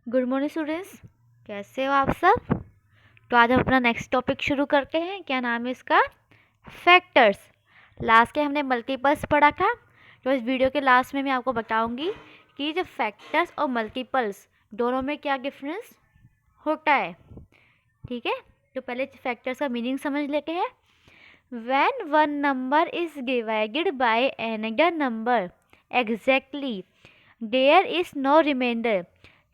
Good morning students, कैसे हो आप सब। तो आज हम अपना नेक्स्ट टॉपिक शुरू करते हैं। क्या नाम है इसका? फैक्टर्स। लास्ट के हमने मल्टीपल्स पढ़ा था, तो इस वीडियो के लास्ट में मैं आपको बताऊंगी कि जो फैक्टर्स और मल्टीपल्स दोनों में क्या डिफरेंस होता है। ठीक है, तो पहले फैक्टर्स का मीनिंग समझ लेते हैं। When one number is divided by another number exactly, there is no remainder.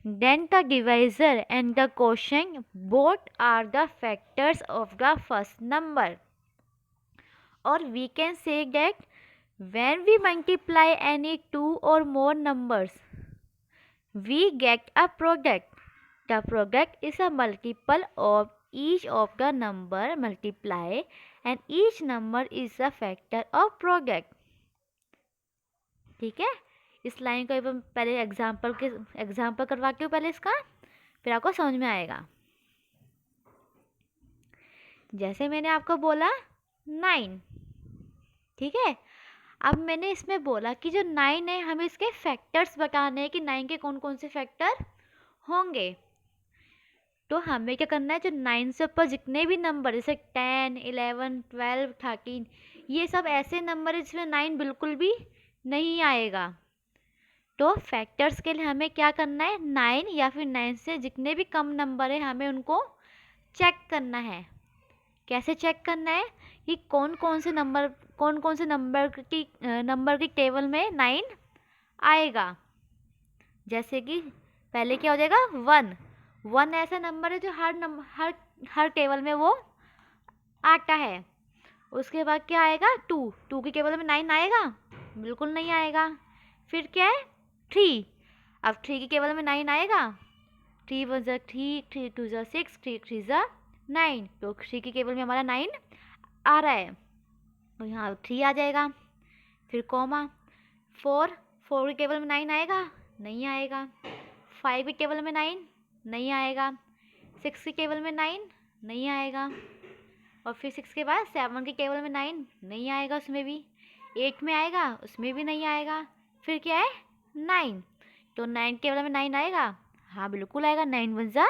Then the divisor and the quotient both are the factors of the first number. Or we can say that when we multiply any two or more numbers, we get a product. The product is a multiple of each of the number multiplied, and each number is a factor of product. ठीक है, इस line को हम पहले example करवाती हूँ पहले इसका, फिर आपको समझ में आएगा। जैसे मैंने आपको बोला 9, ठीक है। अब मैंने इसमें बोला कि जो 9 है हमें इसके फैक्टर्स बताने हैं कि 9 के कौन कौन से फैक्टर होंगे। तो हमें क्या करना है, जो 9 से ऊपर जितने भी नंबर जैसे 10, 11, 12, 13, ये सब ऐसे नंबर है जिसमें 9 बिल्कुल भी नहीं आएगा। तो फैक्टर्स के लिए हमें क्या करना है, 9 या फिर 9 से जितने भी कम नंबर है हमें उनको चेक करना है। कैसे चेक करना है कि कौन कौन से नंबर की टेबल में 9 आएगा। जैसे कि पहले क्या हो जाएगा, 1 ऐसा नंबर है जो हर टेबल में वो आता है। उसके बाद क्या आएगा, 2 की टेबल में 9 आएगा? बिल्कुल नहीं आएगा। फिर क्या है, 3। अब 3 की टेबल में 9 आएगा? 3 1 ज़ा 3, 3 2 ज़ा 6, 3 3 ज़ा 9। तो 3 की टेबल में हमारा 9 आ रहा है, तो यहाँ 3 आ जाएगा। फिर कॉमा 4 की टेबल में 9 आएगा? नहीं आएगा। 5 की टेबल में 9 नहीं आएगा। 6 की टेबल में 9 नहीं आएगा। और फिर 6 के बाद 7 की टेबल में 9 नहीं आएगा, उसमें भी। 8 में आएगा? उसमें भी नहीं आएगा। फिर क्या है, 9। तो 9 टेबल में 9 आएगा? हाँ बिल्कुल आएगा। 9 1 ज़ा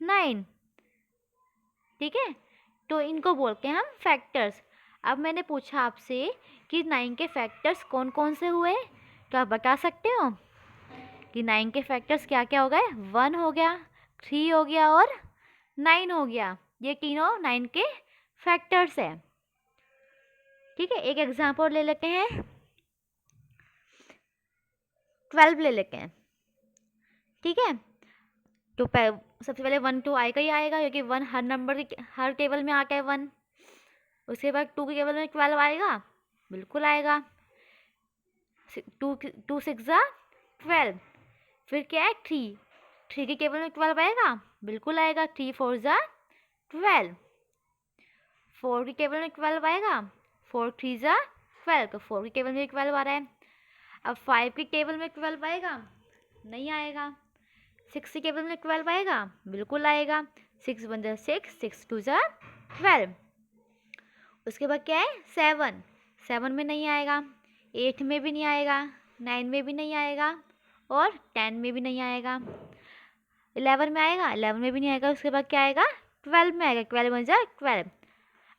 9। ठीक है, तो इनको बोलते हैं हम फैक्टर्स। अब मैंने पूछा आपसे कि 9 के फैक्टर्स कौन कौन से हुए, तो आप बता सकते हो कि 9 के फैक्टर्स क्या क्या हो गए। 1 हो गया, 3 हो गया और 9 हो गया। ये तीनों 9 के फैक्टर्स है। ठीक है, एक एग्जांपल ले लेते हैं, 12 ले लेते हैं। ठीक है, तो सबसे पहले 1 तो आएगा ही आएगा, क्योंकि 1 हर टेबल में आता है 1। उसके बाद 2 की टेबल में 12 आएगा? बिल्कुल आएगा। 2 6 ज़ा 12। फिर क्या है, 3 की टेबल में 12 आएगा? बिल्कुल आएगा। 3 4 ज़ा 12। 4 की टेबल में 12 आएगा? 4 3 ज़ा 12। तो 4 की टेबल में 12 आ रहा है। अब 5 की टेबल में 12 आएगा? नहीं आएगा। 6 की टेबल में 12 आएगा? बिल्कुल आएगा। 6 1 ज़ा 6, 6 2 ज़ा 12। उसके बाद क्या है, 7 में नहीं आएगा, 8 में भी नहीं आएगा, 9 में भी नहीं आएगा और 10 में भी नहीं आएगा। 11 में आएगा? 11 में भी नहीं आएगा। उसके बाद क्या आएगा, 12 में आएगा। 12 1 ज़ा 12।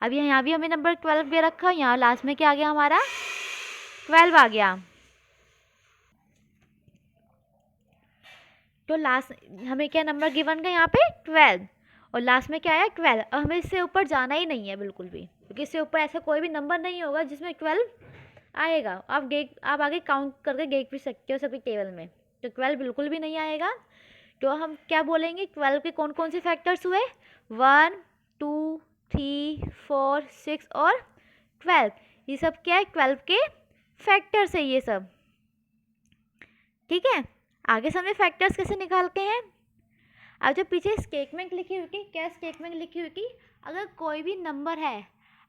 अब यहाँ भी हमें नंबर 12 दे रखा है, यहाँ लास्ट में क्या आ गया, हमारा 12 आ गया। तो लास्ट हमें क्या नंबर गिवन का यहाँ पे 12, और लास्ट में क्या आया 12। अब हमें इससे ऊपर जाना ही नहीं है बिल्कुल भी, क्योंकि इससे ऊपर ऐसा कोई भी नंबर नहीं होगा जिसमें 12 आएगा। आप आगे काउंट करके देख भी सकते हो सभी टेबल में, तो 12 बिल्कुल भी नहीं आएगा। तो हम क्या बोलेंगे, 12 के कौन कौन से फैक्टर्स हुए, 1 2 3 4 6 और 12। ये सब क्या है, 12 के फैक्टर्स है ये सब। ठीक है, आगे से हमें फैक्टर्स कैसे निकालते हैं। अब जो पीछे स्टेटमेंट लिखी हुई थी, क्या स्टेटमेंट लिखी हुई थी, अगर कोई भी नंबर है,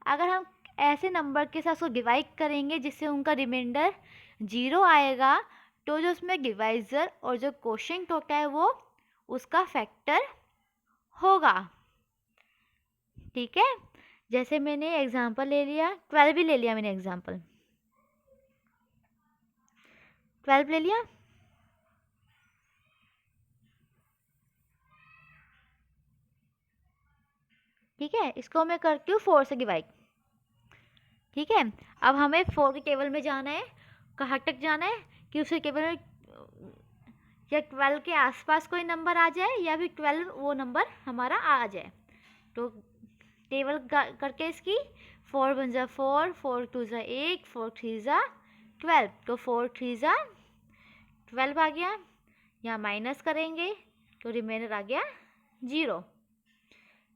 अगर हम ऐसे नंबर के साथ उसको डिवाइड करेंगे जिससे उनका रिमाइंडर 0 आएगा, तो जो उसमें डिवाइजर और जो कोशेंट होता है वो उसका फैक्टर होगा। ठीक है, जैसे मैंने एग्जांपल ले लिया, 12 भी ले लिया मैंने एग्जांपल, 12 ले लिया। ठीक है, इसको मैं करती हूँ 4 से डिवाइड। ठीक है, अब हमें 4 के टेबल में जाना है। कहाँ तक जाना है कि उसके टेबल में या 12 के आसपास कोई नंबर आ जाए या फिर 12 वो नंबर हमारा आ जाए। तो टेबल करके इसकी 4 1 ज़ा 4, 4 2 ज़ा 8, 4 3 ज़ा 12, तो 4 3 ज़ा 12 आ गया। यहाँ माइनस करेंगे तो रिमाइंडर आ गया 0।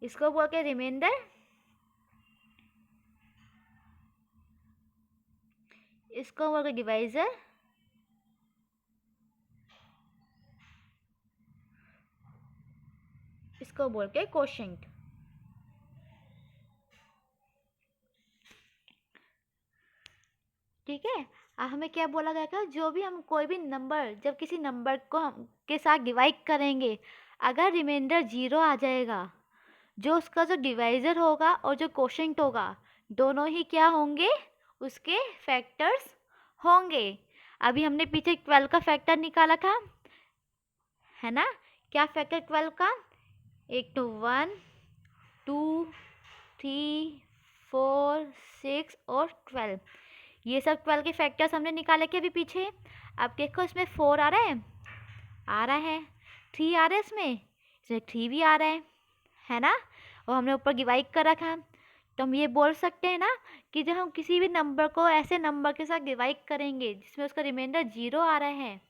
इसको बोल के रिमाइंडर, इसको बोल के डिवाइजर, इसको बोल के कोशेंट। ठीक है, अब हमें क्या बोला गया था, जो भी हम कोई भी नंबर जब किसी नंबर को हम के साथ डिवाइड करेंगे, अगर रिमाइंडर 0 आ जाएगा, जो उसका जो डिवाइजर होगा और जो कोशेंट होगा दोनों ही क्या होंगे, उसके फैक्टर्स होंगे। अभी हमने पीछे 12 का फैक्टर निकाला था, है ना। क्या फैक्टर 12 का, एक तो 1 2 3 4 6 और 12, ये सब 12 के फैक्टर्स हमने निकाले के अभी पीछे। अब देखो इसमें 4 आ रहा है, आ रहा है 3 आ रहा है, इसमें 3 भी आ रहा है ना। और हमने ऊपर डिवाइड कर रखा, तो हम ये बोल सकते हैं ना कि जब हम किसी भी नंबर को ऐसे नंबर के साथ डिवाइड करेंगे जिसमें उसका रिमाइंडर 0 आ रहा है,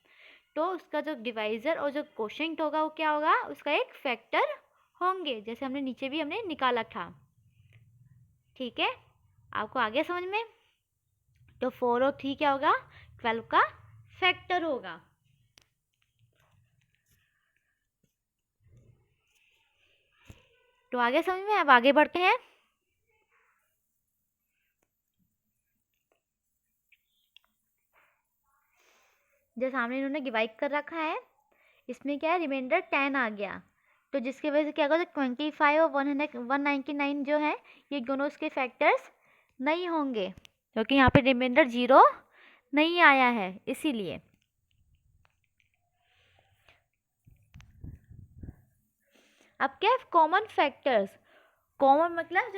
तो उसका जो डिवाइजर और जो कोशेंट होगा वो क्या होगा, उसका एक फैक्टर होंगे, जैसे हमने नीचे भी हमने निकाला था। ठीक है, आपको आ गया समझ में। तो 4 और 3 क्या होगा, 12 का फैक्टर होगा। तो आगे समझ में, अब आगे बढ़ते हैं। जो सामने इन्होंने डिवाइड कर रखा है, इसमें क्या है, रिमाइंडर 10 आ गया, तो जिसकी वजह से क्या होगा, 25 और 199 जो है, ये दोनों उसके फैक्टर्स नहीं होंगे, क्योंकि यहाँ पे रिमाइंडर 0 नहीं आया है, इसीलिए। अब क्या है, कॉमन फैक्टर्स। कॉमन मतलब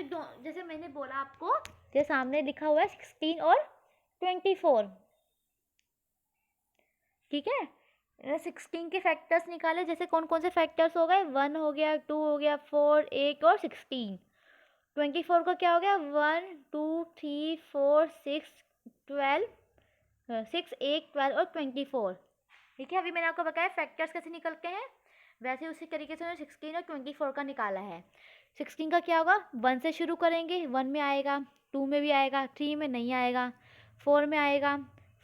जैसे मैंने बोला आपको, जो सामने लिखा हुआ है 16 और 24। ठीक है, 16 के फैक्टर्स निकाले, जैसे कौन कौन से फैक्टर्स हो गए, 1 हो गया, 2 हो गया, 4 8 और 16। 24 का क्या हो गया, 1 2 3 4 6 12, 6 8 12 और 24। ठीक है, अभी मैंने आपको बताया फैक्टर्स कैसे निकलते हैं, वैसे उसी तरीके से मैंने 16 और 24 का निकाला है। 16 का क्या होगा, 1 से शुरू करेंगे, 1 में आएगा, 2 में भी आएगा, 3 में नहीं आएगा, 4 में आएगा,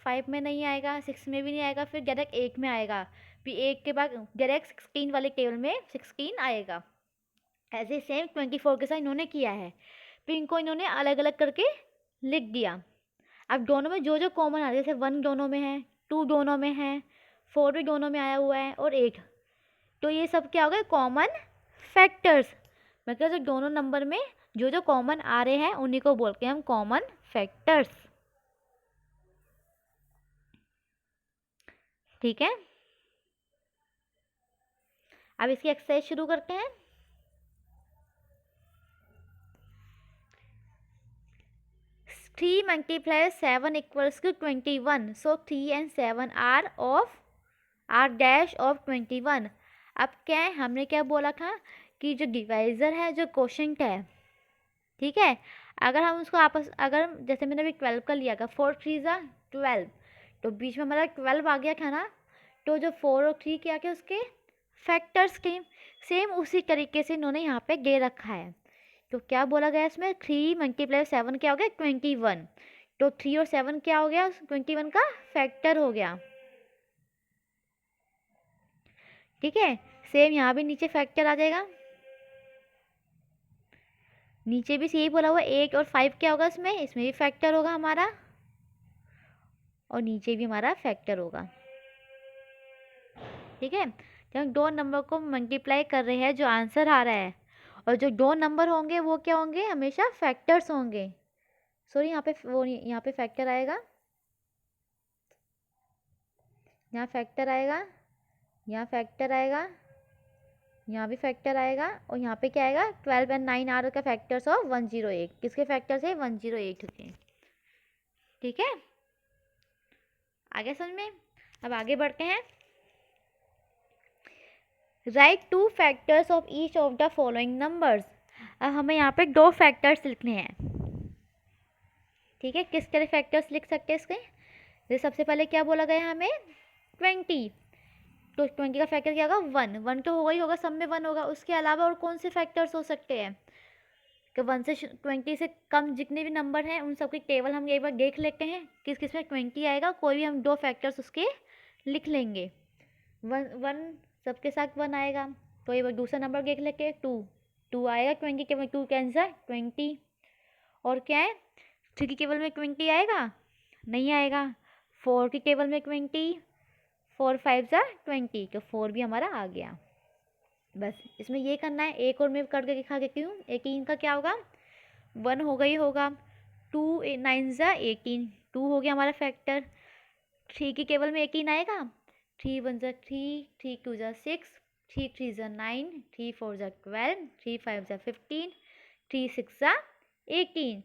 5 में नहीं आएगा, 6 में भी नहीं आएगा, फिर डायरेक्ट 8 में आएगा, फिर 8 के बाद डायरेक्ट 16 वाले टेबल में 16 आएगा। ऐसे सेम 24 के साथ इन्होंने किया है, फिर इनको इन्होंने अलग अलग करके लिख दिया। अब दोनों में जो जो कॉमन आ रहा है, जैसे 1 दोनों में है, 2 दोनों में है, 4 भी दोनों में आया हुआ है और 8, तो ये सब क्या हो गए, कॉमन फैक्टर्स। मतलब जो दोनों नंबर में जो जो कॉमन आ रहे हैं उन्हीं को बोलते हैं हम कॉमन फैक्टर्स। ठीक है, अब इसकी एक्सरसाइज शुरू करते हैं। 3 multiplies 7 equals to 21, so 3 and 7 are dash of 21। अब क्या है, हमने क्या बोला था कि जो डिवाइजर है, जो कोशेंट है, ठीक है, अगर हम उसको आपस, अगर जैसे मैंने अभी 12 का लिया था, 4 3 ज़ा 12, तो बीच में हमारा 12 आ गया था ना, तो जो 4 और 3 क्या क्या उसके फैक्टर्स थे, सेम उसी तरीके से इन्होंने यहाँ पे दे रखा है। तो क्या बोला गया इसमें, 3 मल्टीप्लाई 7 क्या हो गया, 21, तो 3 और 7 क्या हो गया, 21 का फैक्टर हो गया। ठीक है, सेम यहाँ भी नीचे फैक्टर आ जाएगा, नीचे भी यही बोला हुआ 8 और 5 क्या होगा, इसमें भी फैक्टर होगा हमारा, और नीचे भी हमारा फैक्टर होगा। ठीक है, जब हम दो नंबर को मल्टीप्लाई कर रहे हैं, जो आंसर आ रहा है, और जो दो नंबर होंगे वो क्या होंगे, हमेशा फैक्टर्स होंगे। सॉरी, यहाँ पे वो यहाँ पे फैक्टर आएगा, यहाँ फैक्टर आएगा, यहाँ फैक्टर आएगा, यहाँ भी फैक्टर आएगा और यहाँ पे क्या आएगा 12 एंड 9 आर का फैक्टर्स ऑफ 108। किसके फैक्टर्स है 108 के। ठीक है, आगे समझ में। अब आगे बढ़ते हैं। Right 2 factors of each of the following numbers. अब हमें यहाँ पे 2 फैक्टर्स लिखने हैं। ठीक है, किस तरह फैक्टर्स लिख सकते हैं इसके। तो सबसे पहले क्या बोला गया हमें 20, तो 20 का फैक्टर क्या होगा 1। 1 तो होगा ही होगा, सब में 1 होगा। उसके अलावा और कौन से फैक्टर्स हो सकते हैं कि 1 से 20 से कम जितने भी नंबर हैं उन सबकी टेबल हम एक बार देख लेते हैं किस किस में 20 आएगा। कोई भी हम 2 फैक्टर्स उसके लिख लेंगे। 1 सबके साथ 1 आएगा, तो एक बार दूसरा नंबर देख लेते हैं 2 आएगा 20 के 2 के आंसर 20। और क्या है 3 की टेबल में 20 आएगा नहीं आएगा। 4 की टेबल में 20, 4 5 जा 20, तो 4 भी हमारा आ गया। बस इसमें ये करना है। एक और मैं करके दिखा देती हूँ। 18 का क्या होगा 1 होगा ही होगा। 2 9 जा 18, 2 हो गया हमारा फैक्टर। 3 की टेबल में 18 आएगा। 3 1 जा 3, 3 2 जा 6, 3 3 जा 9, 3 4 जा 12, 3 5 जा 15, 3 6 जा 18,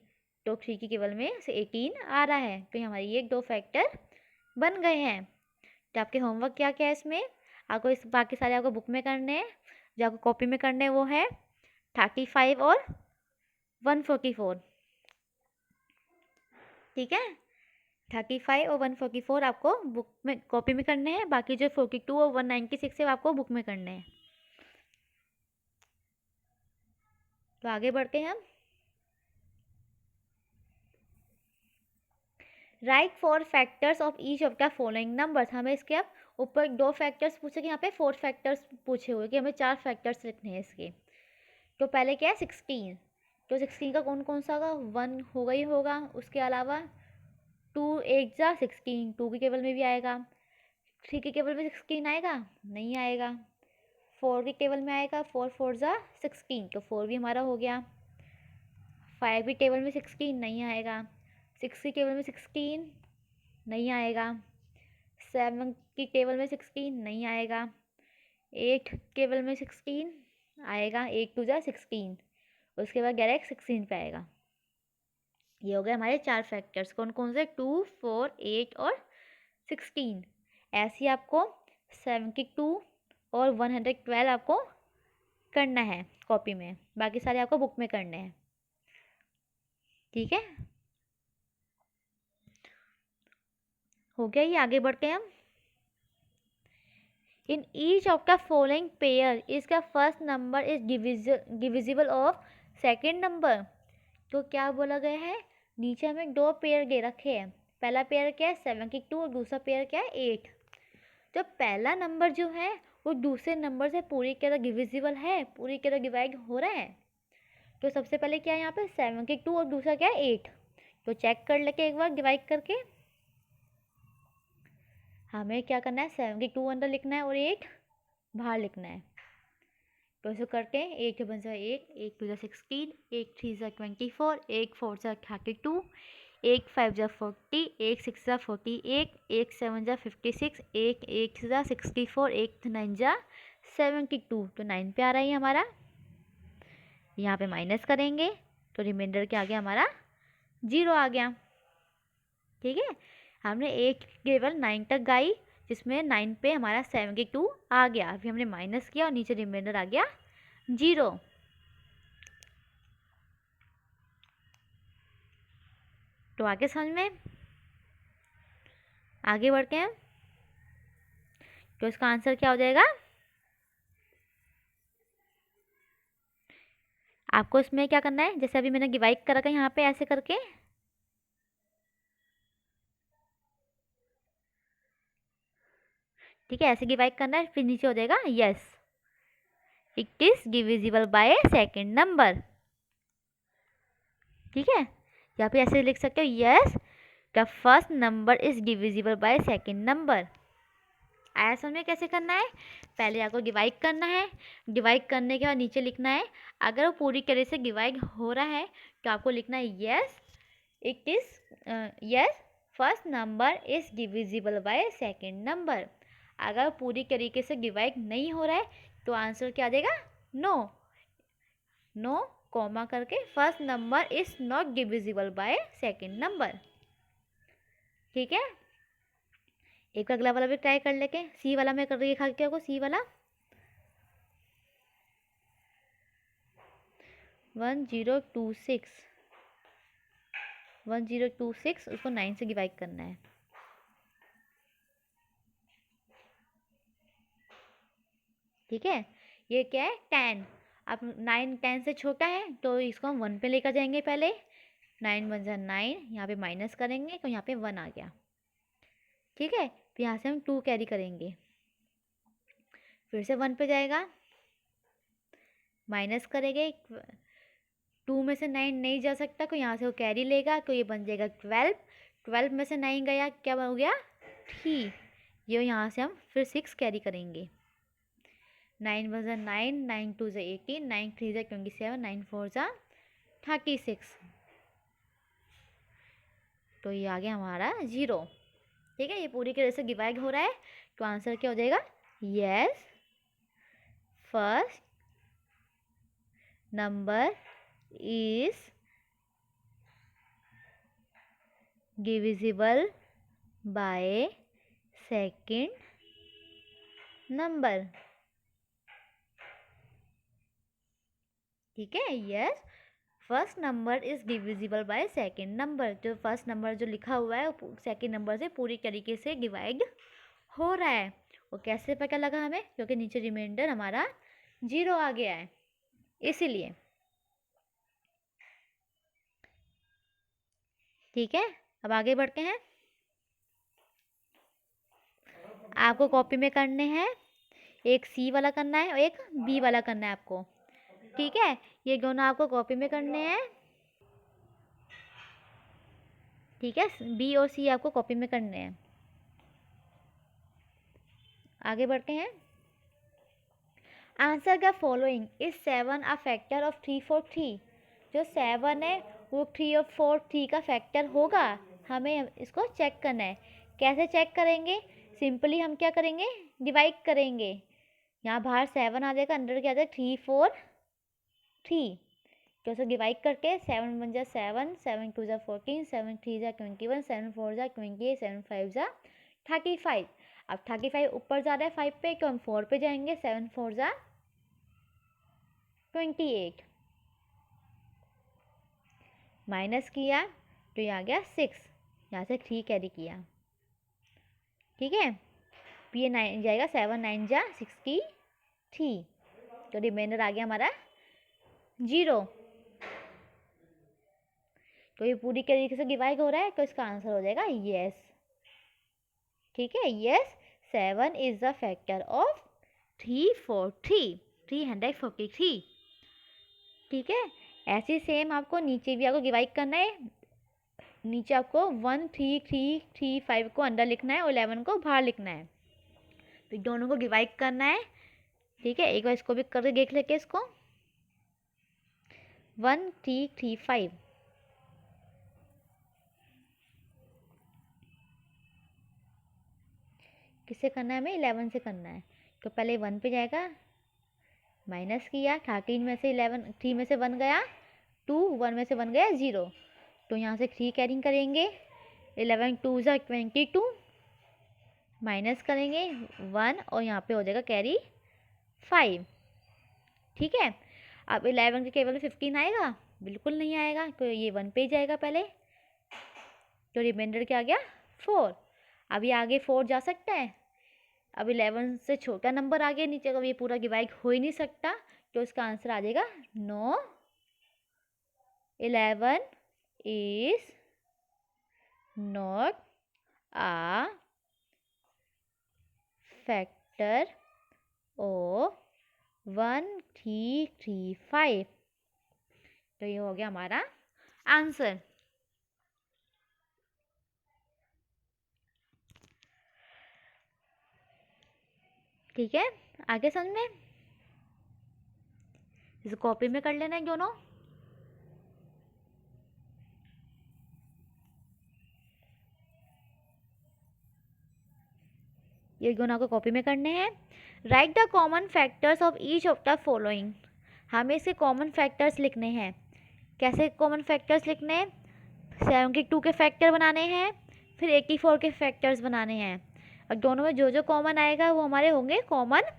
तो 3 की टेबल में से 18 आ रहा है। तो हमारे ये 2 फैक्टर बन गए हैं। तो आपके होमवर्क क्या क्या है इसमें, आपको इस बाकी सारे आपको बुक में करने हैं। जो आपको कॉपी में करने हैं वो है 35 और 144। ठीक है, 35 और 144 आपको बुक में कॉपी में करने हैं। बाकी जो 42 और 196 है वो आपको बुक में करने हैं। तो आगे बढ़ते हैं हम। Right 4 factors of each of the following numbers. हमें इसके अब ऊपर 2 फैक्टर्स पूछे कि यहाँ पे 4 फैक्टर्स पूछे हुए कि हमें 4 फैक्टर्स लिखने हैं इसके। तो पहले क्या है 16, तो 16 का कौन कौन सा होगा 1 होगा ही होगा। उसके अलावा 2 8 जा 16, 2 की टेबल में भी आएगा। 3 की टेबल में 16 आएगा नहीं आएगा। 4 की टेबल में आएगा 4 4 जा 16, तो 4 भी हमारा हो गया। 5 की टेबल में 16 नहीं आएगा। 6 की टेबल में 16 नहीं आएगा। 7 की टेबल में 16 नहीं आएगा। 8 टेबल में 16 आएगा। 8 2 जा 16, उसके बाद डायरेक्ट 16 पे आएगा। ये हो गए हमारे 4 फैक्टर्स। कौन कौन से 2 4 8 और 16। ऐसे ही आपको 72 और 112 आपको करना है कॉपी में, बाकी सारे आपको बुक में करने हैं। ठीक है, हो गया ये। आगे बढ़ते हैं हम। In each of the following pair इसका first number is divisible of second number. तो क्या बोला गया है, नीचे हमें 2 पेयर दे रखे हैं। पहला पेयर क्या है 72 और दूसरा पेयर क्या है 8। तो पहला नंबर जो है वो दूसरे नंबर से पूरी तरह डिविजिबल है, पूरी तरह डिवाइड हो रहा है। तो सबसे पहले क्या है यहाँ पे 72 और दूसरा क्या है 8। तो चेक कर लेके एक बार डिवाइड करके। हमें क्या करना है 72 अंदर लिखना है और 8 बाहर लिखना है। तो ऐसे करते हैं 8 बन जा 8, 8 2 जा 16, 8 3 जा 24, 8 4 जा 32, 8 5 जा 40, 8 6 जा 48, 8 7 जा 56, 8 8 जा 64, 8 9 जा 72। तो 9 पे आ रहा है हमारा। यहाँ पे माइनस करेंगे तो रिमाइंडर क्या आ गया हमारा 0 आ गया। ठीक है, हमने 8 केवल 9 तक गाई, जिसमें 9 पे हमारा 72 आ गया। अभी हमने माइनस किया और नीचे रिमाइंडर आ गया 0। तो आगे समझ में, आगे बढ़ते हैं। तो इसका आंसर क्या हो जाएगा, आपको इसमें क्या करना है, जैसे अभी मैंने डिवाइड कर रखा है यहाँ पे ऐसे करके। ठीक है, ऐसे डिवाइड करना है, फिर नीचे हो जाएगा yes it is divisible by second number. ठीक है, यहाँ पे ऐसे लिख सकते हो yes the first number is divisible by second number. आया समझ में कैसे करना है, पहले आपको डिवाइड करना है, डिवाइड करने के बाद नीचे लिखना है। अगर वो पूरी तरह से डिवाइड हो रहा है तो आपको लिखना है yes it is yes first number is divisible by second number. अगर पूरी तरीके से डिवाइड नहीं हो रहा है तो आंसर क्या आ जाएगा, नो। नो कॉमा करके first number is not divisible by second number. ठीक है, एक अगला वाला भी ट्राई कर लेके। सी वाला मैं कर रही खा के आपको, सी वाला 1026 1026 उसको 9 से डिवाइड करना है। ठीक है, ये क्या है 10। अब 9 10 से छोटा है तो इसको हम 1 पे लेकर जाएंगे पहले। 9 1 9, यहाँ पे माइनस करेंगे तो यहाँ पे 1 आ गया। ठीक है, फिर यहाँ से हम 2 कैरी करेंगे, फिर से 1 पे जाएगा, माइनस करेंगे। 2 में से 9 नहीं जा सकता तो यहाँ से वो कैरी लेगा तो ये बन जाएगा 12। 12 में से 9 गया, क्या हो गया 3। ये यहाँ से हम फिर 6 कैरी करेंगे। 9 1 9, 9 2 18, 9 3 27, 9 4 36। तो ये आ गया हमारा 0। ठीक है, ये पूरी तरह से डिवाइड हो रहा है तो आंसर क्या हो जाएगा, yes first number is divisible by second number. ठीक है, yes first number is divisible by second number. जो फर्स्ट नंबर जो लिखा हुआ है सेकंड नंबर से पूरी तरीके से डिवाइड हो रहा है। वो कैसे पता लगा हमें, क्योंकि नीचे रिमाइंडर हमारा 0 आ गया है, इसीलिए। ठीक है, अब आगे बढ़ते हैं। आपको कॉपी में करने हैं, एक सी वाला करना है और एक बी वाला करना है आपको। ठीक है, ये दोनों आपको कॉपी में करने हैं। ठीक है, बी और सी आपको कॉपी में करने हैं। आगे बढ़ते हैं। Answer the following is 7 a factor of 3 4 3। जो 7 है वो 3 और 4 3 का फैक्टर होगा। हमें इसको चेक करना है। कैसे चेक करेंगे, सिंपली हम क्या करेंगे, डिवाइड करेंगे। यहाँ बाहर 7 आ जाएगा, अंदर क्या आ जाएगा 3 4 3। तो उसे डिवाइड करके 7 1 7, 7 2 14, 7 3 21, 7 4 28, 7 5 35। अब 35 ऊपर जा रहा है 5 पे तो हम 4 पे जाएंगे, 7 4 28। माइनस किया तो ये आ गया 6, यहाँ से 3 कैरी किया। ठीक है, ये 9 जाएगा, 7 9 63। तो रिमाइंडर आ गया हमारा 0। तो ये पूरी तरीके से डिवाइड हो रहा है तो इसका आंसर हो जाएगा यस। ठीक है, yes 7 is the factor of 343 343। ठीक है, ऐसे सेम आपको नीचे भी आपको डिवाइड करना है। नीचे आपको 1 3 3 3 5 को अंदर लिखना है और 11 को बाहर लिखना है। तो दोनों को डिवाइड करना है। ठीक है, एक बार इसको भी करके देख लेते इसको। 1 3 3 5। किससे करना है, हमें 11 से करना है। तो पहले 1 पे जाएगा, माइनस किया, 13 में से 11 3 में से 1 गया 2, 1 में से 1 गया 0। तो यहाँ से 3 कैरिंग करेंगे, 11 2 22, माइनस करेंगे 1 और यहाँ पे हो जाएगा कैरी 5। ठीक है, अब 11 के केवल 15 आएगा, बिल्कुल नहीं आएगा तो ये 1 पे ही जाएगा पहले। तो रिमाइंडर क्या आ गया 4। अब ये आगे 4 जा सकता है। अब 11 से छोटा नंबर आ गया नीचे का, ये पूरा डिवाइड हो ही नहीं सकता तो इसका आंसर आ जाएगा no 11 is not a factor of 1335। तो ये हो गया हमारा आंसर। ठीक है, आगे समझ में, इसे कॉपी में कर लेना है दोनों। ये दोनों आपको कॉपी में करने हैं। Right the common factors of each of the following, हमें इसके कॉमन फैक्टर्स लिखने हैं। कैसे कॉमन फैक्टर्स लिखने हैं? 72 के फैक्टर बनाने हैं, फिर 84 के फैक्टर्स बनाने हैं, और दोनों में जो जो कॉमन आएगा वो हमारे होंगे कॉमन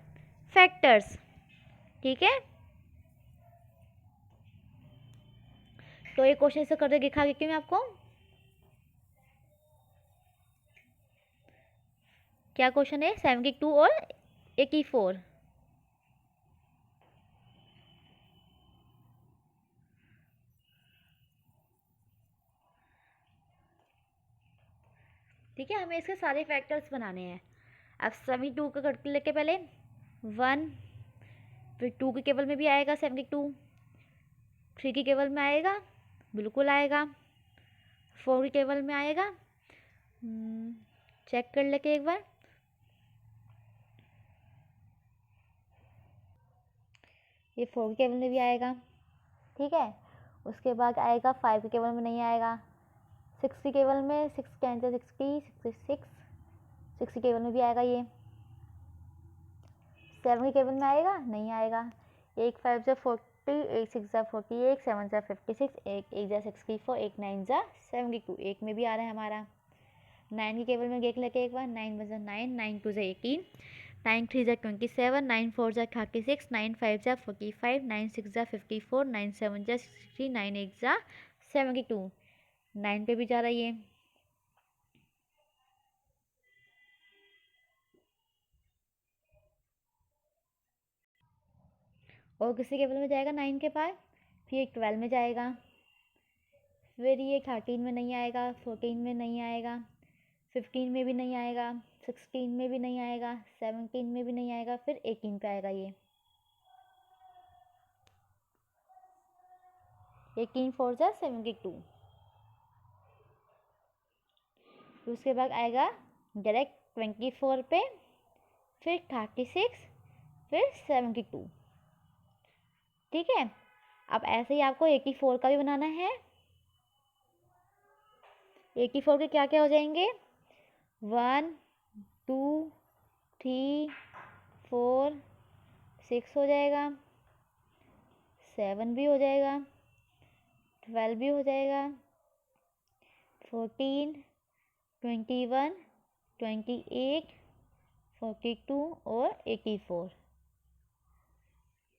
फैक्टर्स। ठीक है, तो ये क्वेश्चन से करके दिखा देती हूँ मैं आपको। क्या क्वेश्चन है? 72 और 84। ठीक है, हमें इसके सारे फैक्टर्स बनाने हैं। अब 72 का करके लेके पहले 1, फिर 2 के केवल में भी आएगा 72, 3 के केवल में आएगा, बिल्कुल आएगा, 4 के केवल में आएगा, चेक कर लेके एक बार, ये 4 के केवल में भी आएगा। ठीक है, उसके बाद आएगा 5 के केवल में नहीं आएगा, 6 के केवल में, 6 कैंसिल 60, 66, 6 के केवल में भी आएगा ये, 7 के केवल में आएगा, नहीं आएगा, 1 5 जा 40, 8 6 जा 48, 7 जा 56, 1 जा 64, 1 9 जा 72, 1 में भी आ रहा है हमारा। 9 के केवल में देख लेके एक बार, 9 1 जा 9, 9 2 जा 18, 9 3 जा 27, 9 4 जा 36, 9 5 जा 45, 9 6 जा 54, 9 7 जा 60, 9 8 जा 72, 9 पे भी जा रहा है ये। और किसी केवल में जाएगा 9 के पास, फिर 12 में जाएगा, फिर ये 13 में नहीं आएगा, 14 में नहीं आएगा, 15 में भी नहीं आएगा, 16 में भी नहीं आएगा, 17 में भी नहीं आएगा, फिर 18 पे आएगा ये। 18 4 जा 72, फिर उसके बाद आएगा डायरेक्ट 24 पे, फिर 36, फिर 72। ठीक है, अब ऐसे ही आपको 84 का भी बनाना है। 84 के क्या क्या हो जाएंगे? 1 2 3 4 6 हो जाएगा, 7 भी हो जाएगा, 12 भी हो जाएगा, 14 21 28 42 और 84।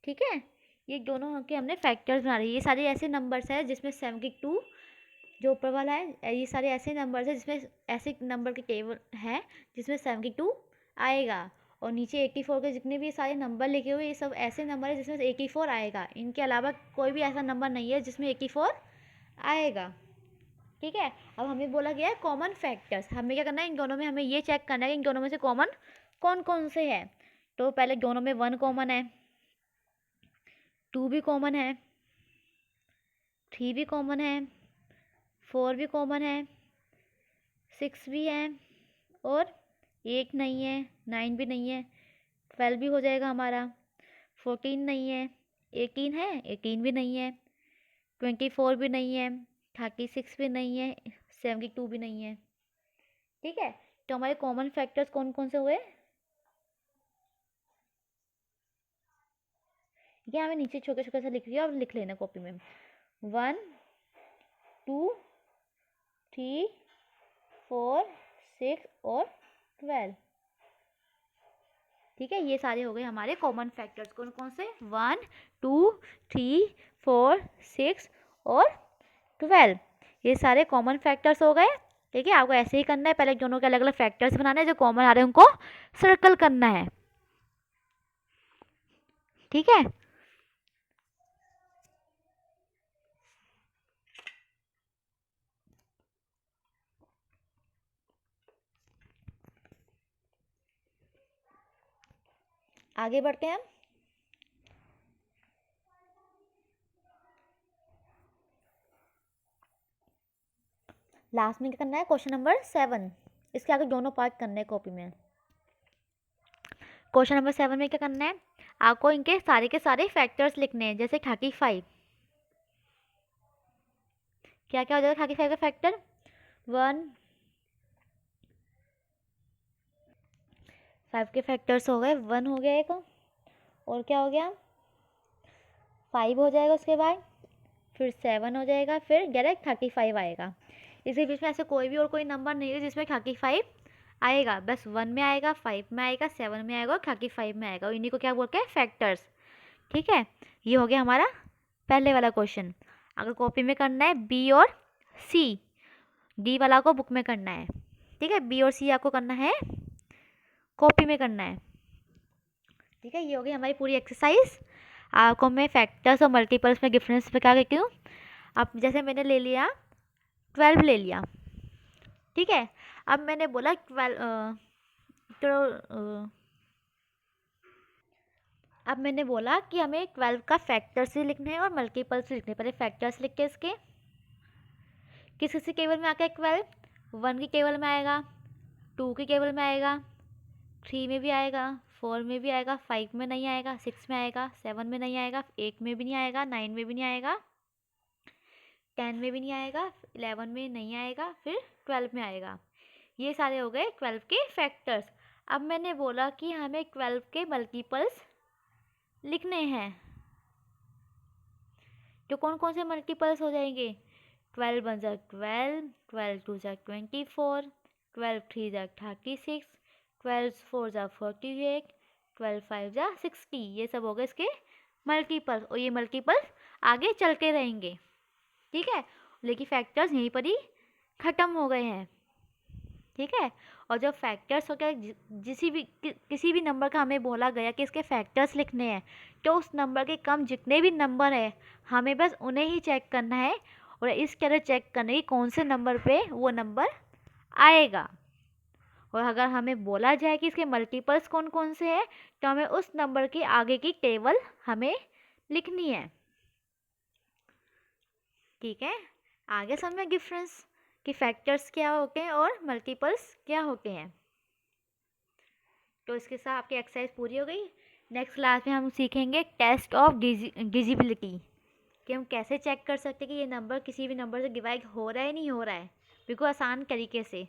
ठीक है, ये दोनों के हमने फैक्टर्स बना रही है। ये सारे ऐसे नंबर्स हैं जिसमें 72 जो ऊपर वाला है, ये सारे ऐसे नंबर्स हैं जिसमें ऐसे नंबर के टेबल है जिसमें 72 आएगा, और नीचे 84 के जितने भी सारे नंबर लिखे हुए ये सब ऐसे नंबर है जिसमें 84 आएगा। इनके अलावा कोई भी ऐसा नंबर नहीं है जिसमें 84 आएगा। ठीक है, अब हमें बोला गया है कॉमन फैक्टर्स, हमें क्या करना है, इन दोनों में हमें ये चेक करना है कि इन दोनों में से कॉमन कौन कौन से हैं। तो पहले दोनों में 1 कॉमन है, 2 भी कॉमन है, 3 भी कॉमन है, 4 भी कॉमन है, 6 भी है, और 8 नहीं है, 9 भी नहीं है, 12 भी हो जाएगा हमारा, 14 नहीं है, 18 है, 18 भी नहीं है, 24 भी नहीं है, 36 भी नहीं है, 72 भी नहीं है। ठीक है, तो हमारे कॉमन फैक्टर्स कौन कौन से हुए? ये हमें नीचे छोटे छोटे से लिख लिया और लिख लेना कॉपी में। 1 2 3 4 6 और 12। ठीक है, ये सारे हो गए हमारे कॉमन फैक्टर्स। कौन कौन से? 1 2 3 4 6 और 12, ये सारे कॉमन फैक्टर्स हो गए। ठीक है, आपको ऐसे ही करना है, पहले दोनों के अलग अलग फैक्टर्स बनाने हैं, जो कॉमन आ रहे हैं उनको सर्कल करना है। ठीक है, आगे बढ़ते हैं हम। लास्ट में क्या करना है? क्वेश्चन नंबर 7, इसके आगे दोनों पार्ट करने हैं कॉपी में। क्वेश्चन नंबर 7 में क्या करना है? आपको इनके सारे के सारे फैक्टर्स लिखने हैं। जैसे 35, क्या क्या हो जाएगा 35 का फैक्टर? 1 5 के फैक्टर्स हो गए, 1 हो गया एक, और क्या हो गया 5 हो जाएगा, उसके बाद फिर 7 हो जाएगा, फिर डायरेक्ट 35 आएगा। इसके बीच में ऐसे कोई भी और कोई नंबर नहीं है जिसमें 35 आएगा, बस 1 में आएगा, 5 में आएगा, 7 में आएगा और 35 में आएगा, और इन्हीं को क्या बोलते हैं फैक्टर्स। ठीक है, ये हो गया हमारा पहले वाला क्वेश्चन। अगर कॉपी में करना है बी और सी, डी वाला को बुक में करना है, ठीक है, बी और सी आपको करना है कॉपी में करना है। ठीक है, ये हो गई हमारी पूरी एक्सरसाइज। आपको मैं फैक्टर्स और मल्टीपल्स में डिफरेंस पे क्या कहती हूँ। अब जैसे मैंने ले लिया 12 ले लिया, ठीक है, अब मैंने बोला 12 अब मैंने बोला कि हमें 12 का फैक्टर्स भी लिखना है और मल्टीपल्स भी लिखने हैं। पहले फैक्टर्स लिख के इसके किस किसी टेबल में आके 12 1 की टेबल में आएगा, 2 की टेबल में आएगा, 3 में भी आएगा, 4 में भी आएगा, 5 में नहीं आएगा, 6 में आएगा, 7 में नहीं आएगा, 8 में भी नहीं आएगा, 9 में भी नहीं आएगा, 10 में भी नहीं आएगा, 11 में नहीं आएगा, फिर 12 में आएगा। ये सारे हो गए 12 के फैक्टर्स। अब मैंने बोला कि हमें 12 के मल्टीपल्स लिखने हैं, तो कौन कौन से मल्टीपल्स हो जाएंगे। 12 वन जा 12, 12 टू जा 24, 12 थ्री जा 36, 12 फोर जा 48, 12 फाइव जा 60। ये सब हो गए इसके मल्टीपल्स, और ये मल्टीपल्स आगे चलते रहेंगे। ठीक है, लेकिन फैक्टर्स यहीं पर ही ख़त्म हो गए हैं। ठीक है, और जब फैक्टर्स हो गया किसी भी नंबर का हमें बोला गया कि इसके फैक्टर्स लिखने हैं, तो उस नंबर के कम जितने भी नंबर है हमें बस उन्हें ही चेक करना है, और इस तरह चेक करना है कि कौन से नंबर पे वो नंबर आएगा। और अगर हमें बोला जाए कि इसके मल्टीपल्स कौन कौन से हैं, तो हमें उस नंबर की आगे की टेबल हमें लिखनी है। ठीक है, आगे समझ डिफरेंस कि फैक्टर्स क्या होते हैं और मल्टीपल्स क्या होते हैं। तो इसके साथ आपकी एक्सरसाइज पूरी हो गई। नेक्स्ट क्लास में हम सीखेंगे टेस्ट ऑफ डिजिबिलिटी, कि हम कैसे चेक कर सकते हैं कि ये नंबर किसी भी नंबर से डिवाइड हो रहा है नहीं हो रहा है, बिल्कुल आसान तरीके से।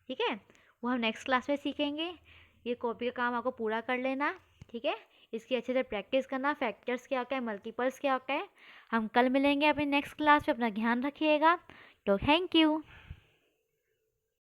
ठीक है, वो हम नेक्स्ट क्लास में सीखेंगे। ये कॉपी का काम आपको पूरा कर लेना। ठीक है, इसकी अच्छे से प्रैक्टिस करना, फैक्टर्स क्या होता है, मल्टीपल्स क्या होता है। हम कल मिलेंगे अपनी नेक्स्ट क्लास में, अपना ध्यान रखिएगा। तो थैंक यू।